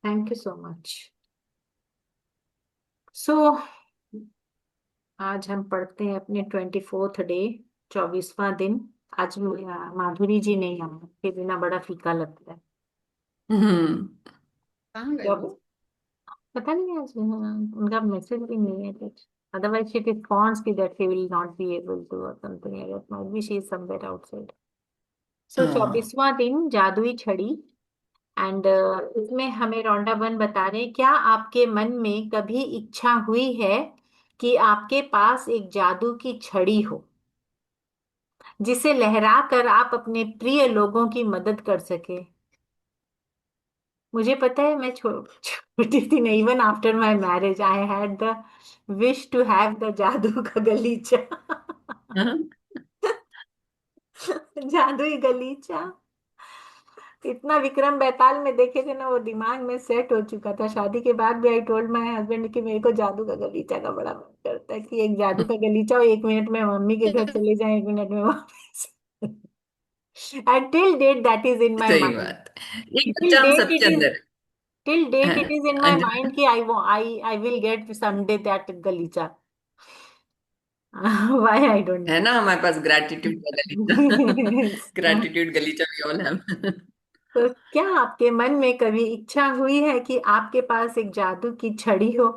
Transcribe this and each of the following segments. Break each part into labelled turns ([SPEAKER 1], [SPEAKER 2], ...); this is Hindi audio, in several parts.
[SPEAKER 1] Thank you so much. So आज हम पढ़ते हैं अपने 24th डे, 24वां दिन। आज माधुरी जी नहीं, हम के बिना बड़ा फीका लगता है।
[SPEAKER 2] कहाँ गए
[SPEAKER 1] जब
[SPEAKER 2] वो?
[SPEAKER 1] पता नहीं आज उनका मैसेज भी नहीं है कुछ। Otherwise, she responds ki that he will not be able to or something like that. Might be she is somewhere outside. सो
[SPEAKER 2] हाँ।
[SPEAKER 1] 24वां दिन जादुई छड़ी। एंड इसमें हमें रौंडा वन बता रहे हैं, क्या आपके मन में कभी इच्छा हुई है कि आपके पास एक जादू की छड़ी हो जिसे लहरा कर आप अपने प्रिय लोगों की मदद कर सके। मुझे पता है, मैं छोटी थी नहीं, even after my marriage I had the wish to have the जादू का गलीचा।
[SPEAKER 2] हाँ?
[SPEAKER 1] जादुई गलीचा। इतना विक्रम बेताल में देखे थे ना, वो दिमाग में सेट हो चुका था। शादी के बाद भी आई टोल्ड माय हस्बैंड कि मेरे को जादू का गलीचा का बड़ा मन करता है, कि एक जादू का गलीचा हो, 1 मिनट में मम्मी के घर चले जाएं, 1 मिनट में वापस। And till date that is in my
[SPEAKER 2] सही
[SPEAKER 1] माइंड।
[SPEAKER 2] बात। एक
[SPEAKER 1] टिल
[SPEAKER 2] बच्चा हम
[SPEAKER 1] डेट
[SPEAKER 2] सबके
[SPEAKER 1] इट इज
[SPEAKER 2] अंदर
[SPEAKER 1] टिल डेट इट
[SPEAKER 2] है।
[SPEAKER 1] इज इन माय माइंड कि I will get someday that गलीचा। व्हाई आई डोंट
[SPEAKER 2] है ना हमारे पास ग्रैटिट्यूड का गलीचा।
[SPEAKER 1] नो।
[SPEAKER 2] ग्रैटिट्यूड गलीचा भी ऑल है।
[SPEAKER 1] तो क्या आपके मन में कभी इच्छा हुई है कि आपके पास एक जादू की छड़ी हो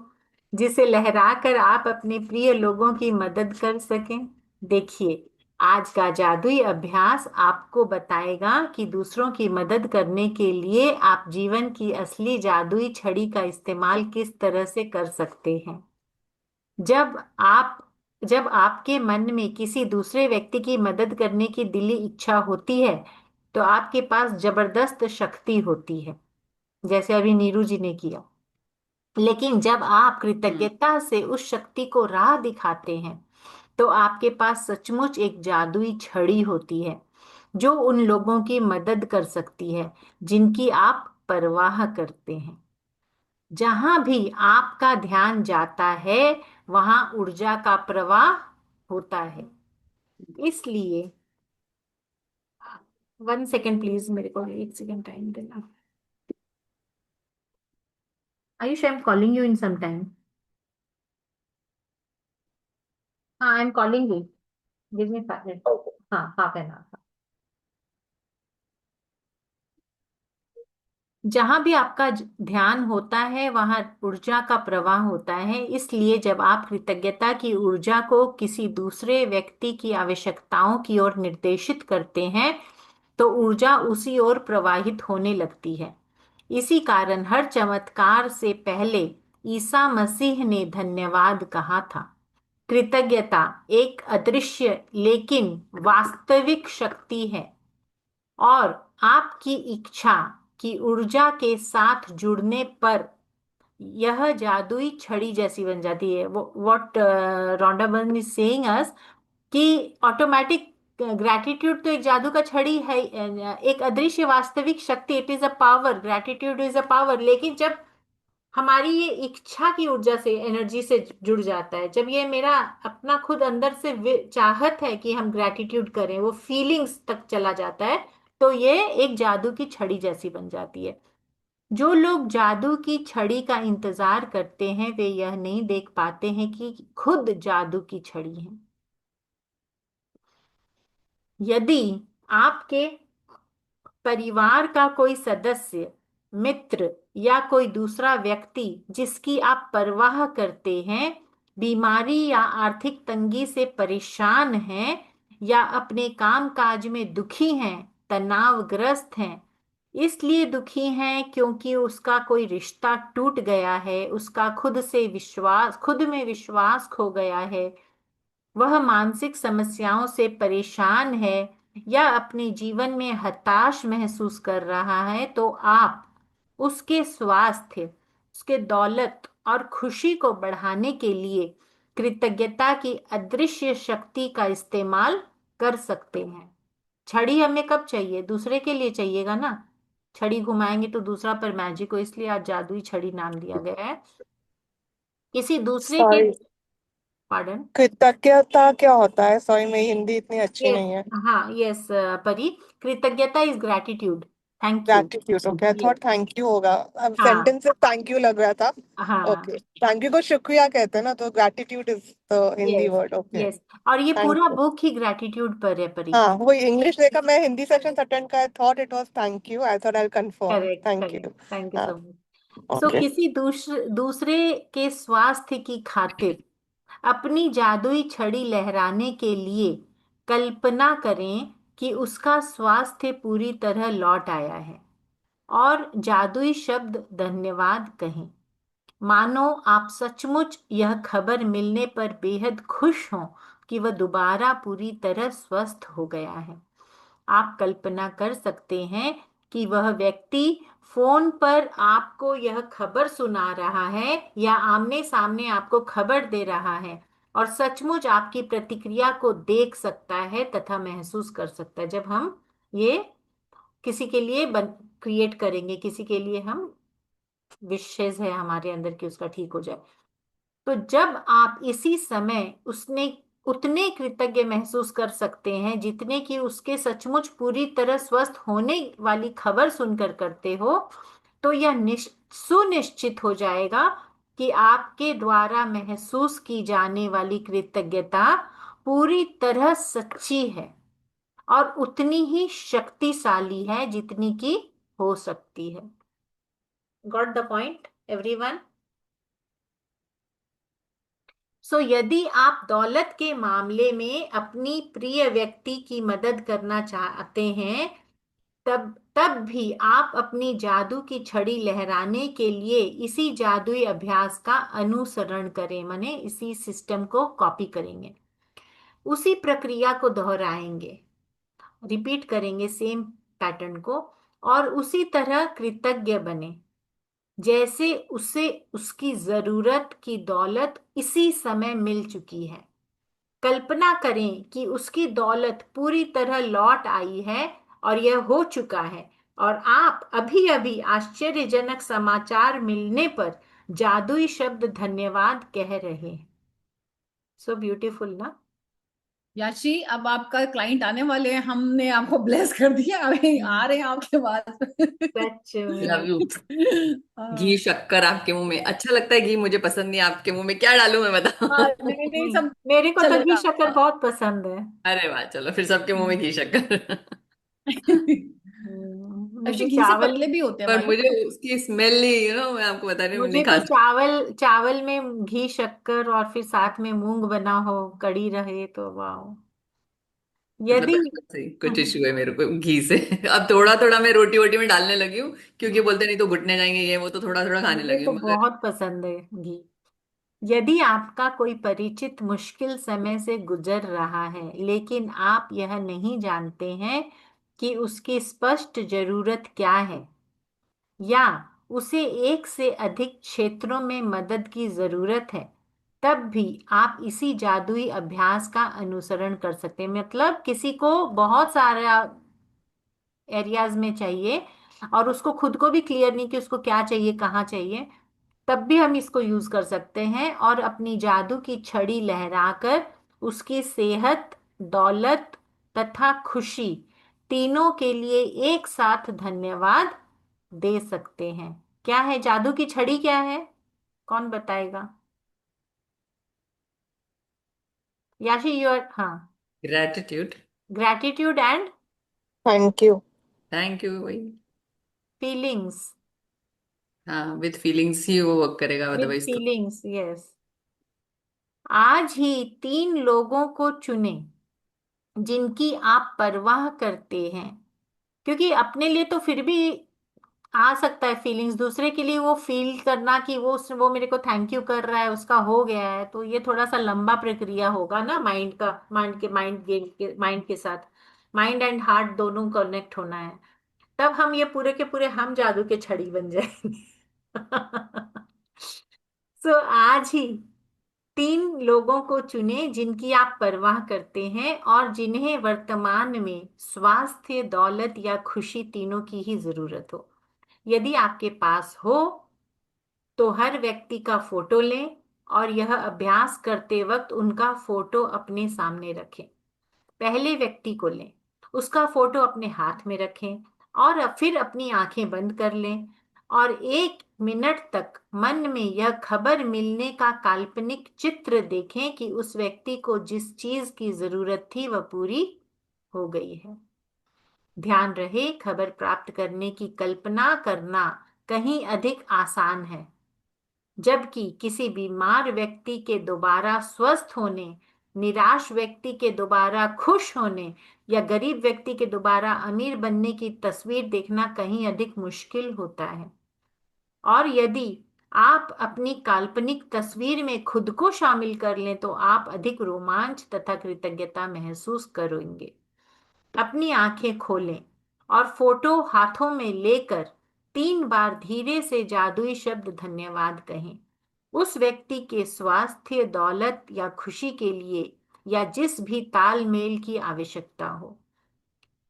[SPEAKER 1] जिसे लहराकर आप अपने प्रिय लोगों की मदद कर सकें? देखिए, आज का जादुई अभ्यास आपको बताएगा कि दूसरों की मदद करने के लिए आप जीवन की असली जादुई छड़ी का इस्तेमाल किस तरह से कर सकते हैं। जब आप जब आपके मन में किसी दूसरे व्यक्ति की मदद करने की दिली इच्छा होती है, तो आपके पास जबरदस्त शक्ति होती है, जैसे अभी नीरू जी ने किया। लेकिन जब आप
[SPEAKER 2] हम्म।
[SPEAKER 1] कृतज्ञता से उस शक्ति को राह दिखाते हैं, तो आपके पास सचमुच एक जादुई छड़ी होती है जो उन लोगों की मदद कर सकती है जिनकी आप परवाह करते हैं। जहां भी आपका ध्यान जाता है, वहां ऊर्जा का प्रवाह होता है। इसलिए 1 सेकेंड प्लीज, मेरे को 1 सेकेंड टाइम देना। Ayush, I am calling you in some time. हाँ, I am calling you. Give me 5 minute. हाँ, हाफ एन आवर। जहां भी आपका ध्यान होता है, वहां ऊर्जा का प्रवाह होता है। इसलिए जब आप कृतज्ञता की ऊर्जा को किसी दूसरे व्यक्ति की आवश्यकताओं की ओर निर्देशित करते हैं, तो ऊर्जा उसी ओर प्रवाहित होने लगती है। इसी कारण हर चमत्कार से पहले ईसा मसीह ने धन्यवाद कहा था। कृतज्ञता एक अदृश्य लेकिन वास्तविक शक्ति है, और आपकी इच्छा की ऊर्जा के साथ जुड़ने पर यह जादुई छड़ी जैसी बन जाती है। वो what Rhonda Byrne is saying us, कि ऑटोमेटिक ग्रैटिट्यूड तो एक जादू का छड़ी है, एक अदृश्य वास्तविक शक्ति। It is a power, gratitude is a power. लेकिन जब हमारी ये इच्छा की ऊर्जा से, एनर्जी से जुड़ जाता है, जब ये मेरा अपना खुद अंदर से चाहत है कि हम ग्रैटिट्यूड करें, वो फीलिंग्स तक चला जाता है, तो ये एक जादू की छड़ी जैसी बन जाती है। जो लोग जादू की छड़ी का इंतजार करते हैं, वे यह नहीं देख पाते हैं कि खुद जादू की छड़ी है। यदि आपके परिवार का कोई सदस्य, मित्र या कोई दूसरा व्यक्ति जिसकी आप परवाह करते हैं, बीमारी या आर्थिक तंगी से परेशान हैं, या अपने काम काज में दुखी हैं, तनावग्रस्त हैं, इसलिए दुखी हैं क्योंकि उसका कोई रिश्ता टूट गया है, उसका खुद में विश्वास खो गया है, वह मानसिक समस्याओं से परेशान है, या अपने जीवन में हताश महसूस कर रहा है, तो आप उसके स्वास्थ्य, उसके दौलत और खुशी को बढ़ाने के लिए कृतज्ञता की अदृश्य शक्ति का इस्तेमाल कर सकते हैं। छड़ी हमें कब चाहिए? दूसरे के लिए चाहिएगा ना। छड़ी घुमाएंगे तो दूसरा पर मैजिक हो, इसलिए आज जादुई छड़ी नाम दिया गया है। किसी दूसरे के,
[SPEAKER 2] सॉरी,
[SPEAKER 1] पार्डन।
[SPEAKER 2] कृतज्ञता क्या होता है? सॉरी, मेरी हिंदी इतनी अच्छी
[SPEAKER 1] यस,
[SPEAKER 2] नहीं है।
[SPEAKER 1] हाँ, यस परी, कृतज्ञता is gratitude. Thank you.
[SPEAKER 2] Gratitude, okay, I
[SPEAKER 1] ये
[SPEAKER 2] थॉट थैंक यू होगा। अब
[SPEAKER 1] हाँ
[SPEAKER 2] सेंटेंस से थैंक यू लग रहा था।
[SPEAKER 1] हाँ।
[SPEAKER 2] ओके, थैंक यू को शुक्रिया कहते हैं ना, तो gratitude is the Hindi
[SPEAKER 1] yes
[SPEAKER 2] word. Okay,
[SPEAKER 1] yes. और ये
[SPEAKER 2] थैंक
[SPEAKER 1] पूरा
[SPEAKER 2] यू।
[SPEAKER 1] बुक ही ग्रेटिट्यूड पर है परी।
[SPEAKER 2] हाँ, वही इंग्लिश देखा, मैं हिंदी सेक्शन अटेंड का, I thought it was thank you, I thought I confirm,
[SPEAKER 1] correct
[SPEAKER 2] thank
[SPEAKER 1] correct,
[SPEAKER 2] you.
[SPEAKER 1] Thank you
[SPEAKER 2] हाँ,
[SPEAKER 1] सो मच। So
[SPEAKER 2] okay.
[SPEAKER 1] किसी दूसरे के स्वास्थ्य की खातिर अपनी जादुई छड़ी लहराने के लिए कल्पना करें कि उसका स्वास्थ्य पूरी तरह लौट आया है, और जादुई शब्द धन्यवाद कहें, मानो आप सचमुच यह खबर मिलने पर बेहद खुश हों कि वह दोबारा पूरी तरह स्वस्थ हो गया है। आप कल्पना कर सकते हैं कि वह व्यक्ति फोन पर आपको यह खबर सुना रहा है या आमने सामने आपको खबर दे रहा है, और सचमुच आपकी प्रतिक्रिया को देख सकता है तथा महसूस कर सकता है। जब हम ये किसी के लिए क्रिएट करेंगे, किसी के लिए हम विशेष है हमारे अंदर कि उसका ठीक हो जाए, तो जब आप इसी समय उसने उतने कृतज्ञ महसूस कर सकते हैं जितने कि उसके सचमुच पूरी तरह स्वस्थ होने वाली खबर सुनकर करते हो, तो यह सुनिश्चित हो जाएगा कि आपके द्वारा महसूस की जाने वाली कृतज्ञता पूरी तरह सच्ची है और उतनी ही शक्तिशाली है जितनी की हो सकती है। Got the point everyone? So यदि आप दौलत के मामले में अपनी प्रिय व्यक्ति की मदद करना चाहते हैं, तब तब भी आप अपनी जादू की छड़ी लहराने के लिए इसी जादुई अभ्यास का अनुसरण करें, माने इसी सिस्टम को कॉपी करेंगे, उसी प्रक्रिया को दोहराएंगे, रिपीट करेंगे सेम पैटर्न को, और उसी तरह कृतज्ञ बने जैसे उसे उसकी जरूरत की दौलत इसी समय मिल चुकी है। कल्पना करें कि उसकी दौलत पूरी तरह लौट आई है और यह हो चुका है, और आप अभी अभी आश्चर्यजनक समाचार मिलने पर जादुई शब्द धन्यवाद कह रहे हैं। सो ब्यूटीफुल ना?
[SPEAKER 3] याशी, अब आपका क्लाइंट आने वाले हैं, हमने आपको ब्लेस कर दिया, अभी आ रहे हैं आपके पास।
[SPEAKER 1] सच
[SPEAKER 2] लव
[SPEAKER 1] में।
[SPEAKER 2] यू। घी
[SPEAKER 3] हाँ।
[SPEAKER 2] शक्कर आपके मुंह में अच्छा लगता है, घी मुझे पसंद नहीं, आपके मुंह में क्या डालूं मैं, बताओ।
[SPEAKER 3] नहीं नहीं, सब
[SPEAKER 1] मेरे को तो घी
[SPEAKER 3] चलेगा।
[SPEAKER 1] शक्कर बहुत पसंद है।
[SPEAKER 2] अरे वाह, चलो फिर सबके मुंह में घी शक्कर।
[SPEAKER 3] एक्चुअली
[SPEAKER 1] मुझे
[SPEAKER 3] घी से
[SPEAKER 1] चावल,
[SPEAKER 3] पतले भी होते हैं
[SPEAKER 2] पर
[SPEAKER 3] बाल
[SPEAKER 2] मुझे
[SPEAKER 3] ना।
[SPEAKER 2] उसकी स्मेल ही, मैं आपको बता रही हूँ, नहीं
[SPEAKER 1] मुझे
[SPEAKER 2] खा
[SPEAKER 1] तो
[SPEAKER 2] सकती।
[SPEAKER 1] चावल चावल में घी शक्कर और फिर साथ में मूंग बना हो, कड़ी रहे तो वाह।
[SPEAKER 2] मतलब
[SPEAKER 1] यदि
[SPEAKER 2] बचपन से ही कुछ इश्यू है मेरे को घी से। अब थोड़ा थोड़ा मैं रोटी वोटी में डालने लगी हूँ, क्योंकि बोलते नहीं तो घुटने जाएंगे ये वो, तो थोड़ा थोड़ा खाने
[SPEAKER 1] मुझे
[SPEAKER 2] लगी
[SPEAKER 1] तो
[SPEAKER 2] हूँ मगर।
[SPEAKER 1] बहुत पसंद है घी। यदि आपका कोई परिचित मुश्किल समय से गुजर रहा है लेकिन आप यह नहीं जानते हैं कि उसकी स्पष्ट जरूरत क्या है, या उसे एक से अधिक क्षेत्रों में मदद की जरूरत है, तब भी आप इसी जादुई अभ्यास का अनुसरण कर सकते हैं। मतलब किसी को बहुत सारा एरियाज में चाहिए और उसको खुद को भी क्लियर नहीं कि उसको क्या चाहिए, कहाँ चाहिए, तब भी हम इसको यूज कर सकते हैं और अपनी जादू की छड़ी लहराकर उसकी सेहत, दौलत तथा खुशी तीनों के लिए एक साथ धन्यवाद दे सकते हैं। क्या है जादू की छड़ी, क्या है? कौन बताएगा? याशी योर, हाँ।
[SPEAKER 2] Gratitude.
[SPEAKER 1] Gratitude and
[SPEAKER 2] thank you. Thank you वही।
[SPEAKER 1] फीलिंग्स।
[SPEAKER 2] हाँ, विद फीलिंग्स ही वो वर्क करेगा,
[SPEAKER 1] विद
[SPEAKER 2] अदरवाइज तो।
[SPEAKER 1] Feelings, yes. आज ही 3 लोगों को चुनें जिनकी आप परवाह करते हैं, क्योंकि अपने लिए तो फिर भी आ सकता है फीलिंग्स, दूसरे के लिए वो फील करना कि वो मेरे को थैंक यू कर रहा है, उसका हो गया है, तो ये थोड़ा सा लंबा प्रक्रिया होगा ना, माइंड का, माइंड के साथ माइंड एंड हार्ट दोनों कनेक्ट होना है। तब हम ये पूरे के पूरे हम जादू के छड़ी बन जाएंगे। सो आज ही 3 लोगों को चुनें जिनकी आप परवाह करते हैं और जिन्हें वर्तमान में स्वास्थ्य, दौलत या खुशी तीनों की ही जरूरत हो। यदि आपके पास हो तो हर व्यक्ति का फोटो लें और यह अभ्यास करते वक्त उनका फोटो अपने सामने रखें। पहले व्यक्ति को लें, उसका फोटो अपने हाथ में रखें और फिर अपनी आंखें बंद कर लें और 1 मिनट तक मन में यह खबर मिलने का काल्पनिक चित्र देखें कि उस व्यक्ति को जिस चीज की जरूरत थी वह पूरी हो गई है। ध्यान रहे, खबर प्राप्त करने की कल्पना करना कहीं अधिक आसान है, जबकि किसी बीमार व्यक्ति के दोबारा स्वस्थ होने, निराश व्यक्ति के दोबारा खुश होने या गरीब व्यक्ति के दोबारा अमीर बनने की तस्वीर देखना कहीं अधिक मुश्किल होता है। और यदि आप अपनी काल्पनिक तस्वीर में खुद को शामिल कर लें तो आप अधिक रोमांच तथा कृतज्ञता महसूस करेंगे। अपनी आंखें खोलें और फोटो हाथों में लेकर 3 बार धीरे से जादुई शब्द धन्यवाद कहें, उस व्यक्ति के स्वास्थ्य, दौलत या खुशी के लिए, या जिस भी तालमेल की आवश्यकता हो।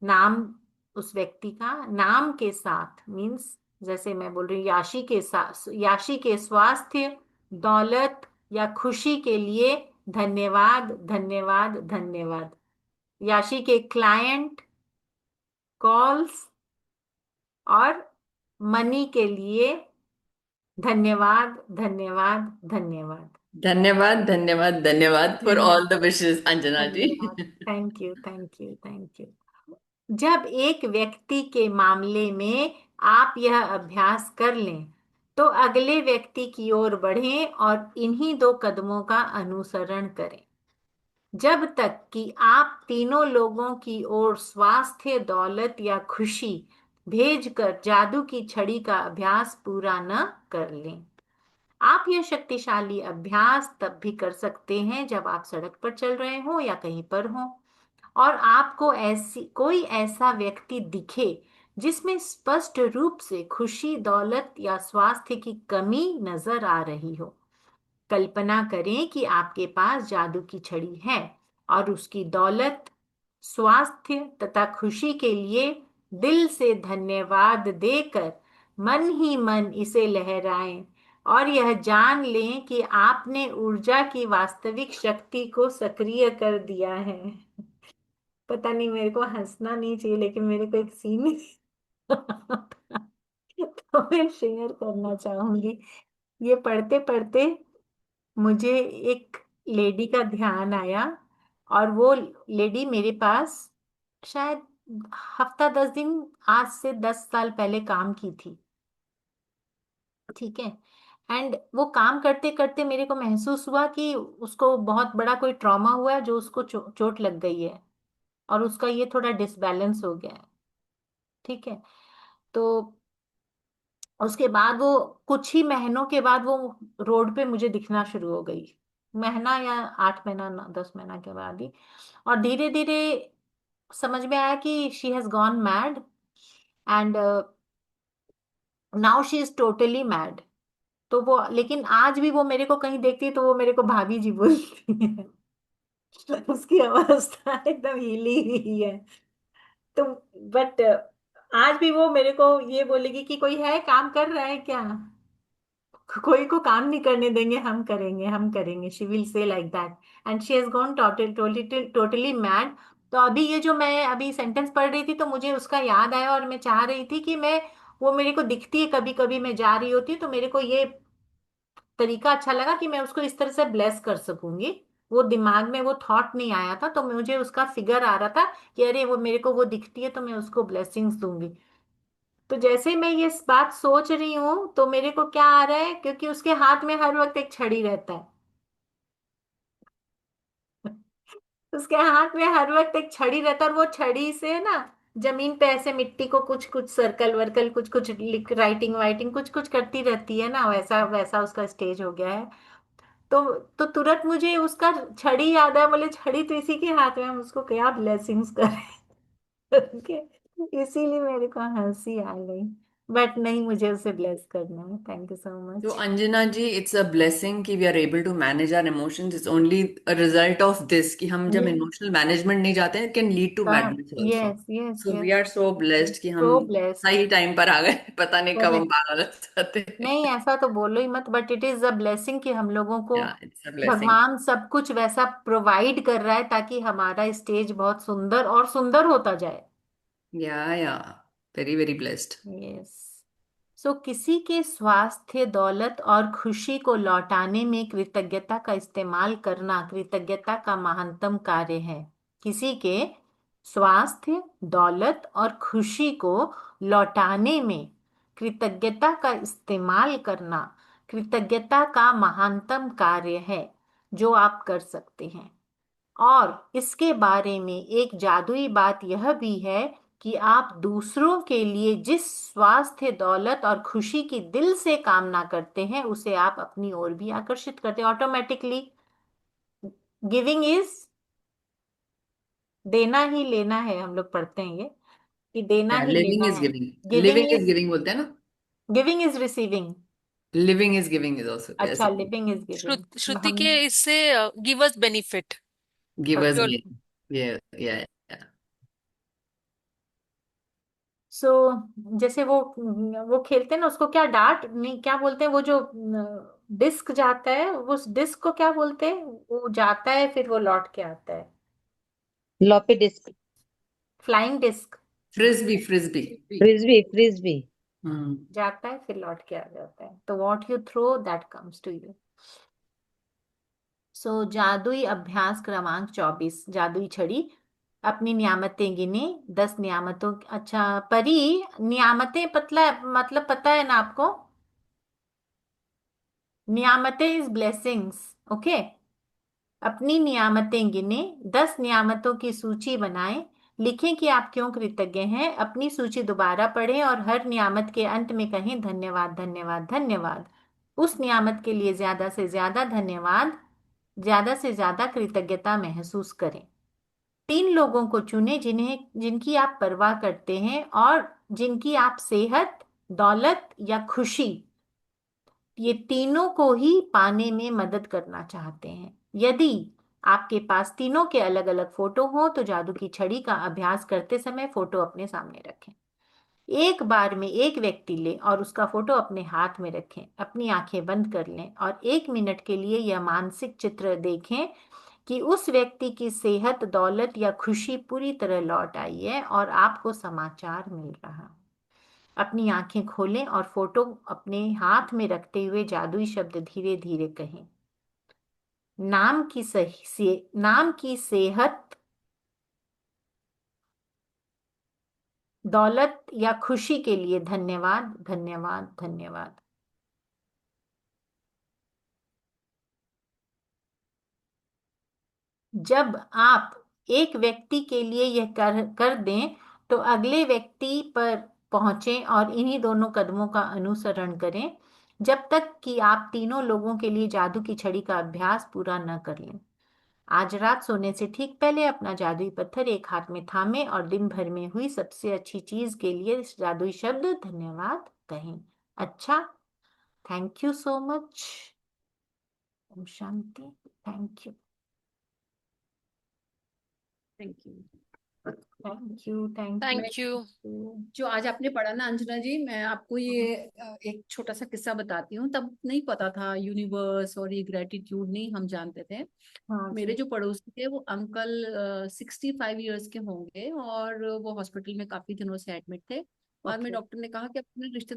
[SPEAKER 1] नाम, उस व्यक्ति का नाम के साथ, मीन्स जैसे मैं बोल रही हूँ, याशी के साथ, याशी के स्वास्थ्य, दौलत या खुशी के लिए धन्यवाद, धन्यवाद, धन्यवाद। याशी के क्लाइंट, कॉल्स और मनी के लिए धन्यवाद, धन्यवाद, धन्यवाद।
[SPEAKER 2] धन्यवाद, धन्यवाद, धन्यवाद फॉर ऑल द
[SPEAKER 1] धन्यवाद,
[SPEAKER 2] विशेस अंजना जी।
[SPEAKER 1] धन्यवाद। Thank you, thank you, thank you. जब एक व्यक्ति के मामले में आप यह अभ्यास कर लें तो अगले व्यक्ति की ओर बढ़ें और इन्हीं 2 कदमों का अनुसरण करें जब तक कि आप तीनों लोगों की ओर स्वास्थ्य, दौलत या खुशी भेजकर जादू की छड़ी का अभ्यास पूरा न कर लें। आप यह शक्तिशाली अभ्यास तब भी कर सकते हैं जब आप सड़क पर चल रहे हों या कहीं पर हों और आपको ऐसी कोई ऐसा व्यक्ति दिखे जिसमें स्पष्ट रूप से खुशी, दौलत या स्वास्थ्य की कमी नजर आ रही हो। कल्पना करें कि आपके पास जादू की छड़ी है और उसकी दौलत, स्वास्थ्य तथा खुशी के लिए दिल से धन्यवाद देकर मन ही मन इसे लहराएं और यह जान लें कि आपने ऊर्जा की वास्तविक शक्ति को सक्रिय कर दिया है। पता नहीं, मेरे को हंसना नहीं चाहिए लेकिन मेरे को एक सीन तो मैं शेयर करना चाहूंगी। ये पढ़ते पढ़ते मुझे एक लेडी का ध्यान आया और वो लेडी मेरे पास शायद हफ्ता 10 दिन, आज से 10 साल पहले काम की थी। ठीक है। एंड वो काम करते करते मेरे को महसूस हुआ कि उसको बहुत बड़ा कोई ट्रॉमा हुआ है, जो उसको चोट लग गई है और उसका ये थोड़ा डिसबैलेंस हो गया है। ठीक है। तो उसके बाद वो कुछ ही महीनों के बाद वो रोड पे मुझे दिखना शुरू हो गई। महीना या 8 महीना, 10 महीना के बाद ही। और धीरे धीरे समझ में आया कि she has gone mad and now she is totally mad. तो वो, लेकिन आज भी वो मेरे को कहीं देखती है तो वो मेरे को भाभी जी बोलती है। उसकी अवस्था एकदम हिली हुई है। तो बट आज भी वो मेरे को ये बोलेगी कि कोई है, काम कर रहा है क्या, कोई को काम नहीं करने देंगे, हम करेंगे, हम करेंगे, she will say like that. And she has gone totally mad. तो अभी ये जो मैं अभी सेंटेंस पढ़ रही थी तो मुझे उसका याद आया और मैं चाह रही थी कि मैं, वो मेरे को दिखती है कभी कभी, मैं जा रही होती हूँ तो मेरे को ये तरीका अच्छा लगा कि मैं उसको इस तरह से ब्लेस कर सकूंगी। वो दिमाग में वो थॉट नहीं आया था तो मुझे उसका फिगर आ रहा था कि अरे वो मेरे को वो दिखती है तो मैं उसको ब्लेसिंग्स दूंगी। तो जैसे मैं ये बात सोच रही हूँ तो मेरे को क्या आ रहा है, क्योंकि उसके हाथ में हर वक्त एक छड़ी रहता है। उसके हाथ में हर वक्त एक छड़ी रहता है और वो छड़ी से ना जमीन पे ऐसे मिट्टी को कुछ कुछ सर्कल वर्कल, कुछ कुछ लिख, राइटिंग वाइटिंग कुछ कुछ करती रहती है ना, वैसा वैसा उसका स्टेज हो गया है। तो तो तुरंत मुझे उसका छड़ी याद है, बोले छड़ी तो इसी के हाथ में, हम उसको क्या ब्लेसिंग्स करें। करके इसीलिए मेरे को हंसी आ गई। बट नहीं, मुझे उसे ब्लेस करना है। थैंक यू सो
[SPEAKER 2] तो
[SPEAKER 1] much.
[SPEAKER 2] Anjana ji, it's a blessing कि we are able to manage our emotions. It's only a result of this कि हम जब इमोशनल मैनेजमेंट नहीं जाते हैं, can lead to madness also.
[SPEAKER 1] Yes, yes,
[SPEAKER 2] so we
[SPEAKER 1] yes.
[SPEAKER 2] Are so blessed कि हम
[SPEAKER 1] सो ब्लेस्ड।
[SPEAKER 2] सही टाइम पर आ गए। पता नहीं कब हम
[SPEAKER 1] करेक्ट।
[SPEAKER 2] बाहर हो जाते हैं।
[SPEAKER 1] नहीं, ऐसा तो बोलो ही मत, but it is a blessing कि हम लोगों को
[SPEAKER 2] या इट्स अ ब्लेसिंग।
[SPEAKER 1] भगवान सब कुछ वैसा प्रोवाइड कर रहा है ताकि हमारा स्टेज बहुत सुंदर और सुंदर होता जाए।
[SPEAKER 2] या वेरी वेरी ब्लेस्ड।
[SPEAKER 1] यस। सो किसी के स्वास्थ्य, दौलत और खुशी को लौटाने में कृतज्ञता का इस्तेमाल करना कृतज्ञता का महानतम कार्य है। किसी के स्वास्थ्य, दौलत और खुशी को लौटाने में कृतज्ञता का इस्तेमाल करना कृतज्ञता का महानतम कार्य है जो आप कर सकते हैं। और इसके बारे में एक जादुई बात यह भी है कि आप दूसरों के लिए जिस स्वास्थ्य, दौलत और खुशी की दिल से कामना करते हैं उसे आप अपनी ओर भी आकर्षित करते हैं ऑटोमेटिकली। गिविंग इज, देना ही लेना है, हम लोग पढ़ते हैं ये कि देना ही
[SPEAKER 2] लिविंग
[SPEAKER 1] लेना
[SPEAKER 2] इज
[SPEAKER 1] है।
[SPEAKER 2] Giving,
[SPEAKER 1] giving
[SPEAKER 2] living is
[SPEAKER 1] is,
[SPEAKER 2] giving बोलते हैं ना।
[SPEAKER 1] Giving is receiving.
[SPEAKER 2] Living is giving is also,
[SPEAKER 1] अच्छा,
[SPEAKER 2] ऐसे
[SPEAKER 1] लिविंग इज गिविंग
[SPEAKER 4] श्रुति
[SPEAKER 1] हम।
[SPEAKER 4] के इससे give us benefit
[SPEAKER 2] give us
[SPEAKER 4] your.
[SPEAKER 2] Gain. ये
[SPEAKER 1] सो जैसे वो खेलते हैं ना, उसको क्या, डार्ट नहीं, क्या बोलते हैं वो जो डिस्क जाता है, उस डिस्क को क्या बोलते हैं, वो जाता है फिर वो लौट के आता है।
[SPEAKER 5] Floppy disk,
[SPEAKER 1] flying disk.
[SPEAKER 2] Frisbee, frisbee.
[SPEAKER 5] Frisbee, frisbee.
[SPEAKER 2] Hmm.
[SPEAKER 1] जाता है फिर लौट के आ जाता है, तो what you throw that comes to you. So जादुई अभ्यास क्रमांक 24, जादुई छड़ी। अपनी नियामतें गिने, 10 नियामतों। अच्छा परी, नियामतें पतला मतलब पता है ना आपको? नियामतें इज ब्लेसिंग्स। ओके। अपनी नियामतें गिने, 10 नियामतों की सूची बनाएं। लिखें कि आप क्यों कृतज्ञ हैं। अपनी सूची दोबारा पढ़ें और हर नियामत के अंत में कहें धन्यवाद, धन्यवाद, धन्यवाद। उस नियामत के लिए ज्यादा से ज्यादा धन्यवाद, ज्यादा से ज्यादा कृतज्ञता महसूस करें। 3 लोगों को चुनें जिनकी आप परवाह करते हैं और जिनकी आप सेहत, दौलत या खुशी, ये तीनों को ही पाने में मदद करना चाहते हैं। यदि आपके पास तीनों के अलग अलग फोटो हो तो जादू की छड़ी का अभ्यास करते समय फोटो अपने सामने रखें। एक बार में एक व्यक्ति लें और उसका फोटो अपने हाथ में रखें। अपनी आंखें बंद कर लें और 1 मिनट के लिए यह मानसिक चित्र देखें कि उस व्यक्ति की सेहत, दौलत या खुशी पूरी तरह लौट आई है और आपको समाचार मिल रहा है। अपनी आंखें खोलें और फोटो अपने हाथ में रखते हुए जादुई शब्द धीरे धीरे कहें। नाम की सेहत, दौलत या खुशी के लिए धन्यवाद, धन्यवाद, धन्यवाद। जब आप एक व्यक्ति के लिए यह कर दें तो अगले व्यक्ति पर पहुंचें और इन्हीं दोनों कदमों का अनुसरण करें जब तक कि आप तीनों लोगों के लिए जादू की छड़ी का अभ्यास पूरा न कर लें। आज रात सोने से ठीक पहले अपना जादुई पत्थर एक हाथ में थामें और दिन भर में हुई सबसे अच्छी चीज के लिए इस जादुई शब्द धन्यवाद कहें। अच्छा, थैंक यू सो मच। ओम शांति। Thank you.
[SPEAKER 3] Thank you.
[SPEAKER 1] Thank you. Thank
[SPEAKER 4] thank you.
[SPEAKER 1] You.
[SPEAKER 3] जो आज आपने पढ़ा ना अंजना जी, मैं आपको ये एक छोटा सा किस्सा बताती हूँ। तब नहीं पता था यूनिवर्स और ये ग्रेटिट्यूड नहीं हम जानते थे।
[SPEAKER 1] हाँ
[SPEAKER 3] मेरे
[SPEAKER 1] जी।
[SPEAKER 3] जो पड़ोसी थे वो अंकल 65 ईयर्स के होंगे और वो हॉस्पिटल में काफी दिनों से एडमिट थे। बाद में
[SPEAKER 1] ओके।
[SPEAKER 3] डॉक्टर ने कहा कि अपने रिश्ते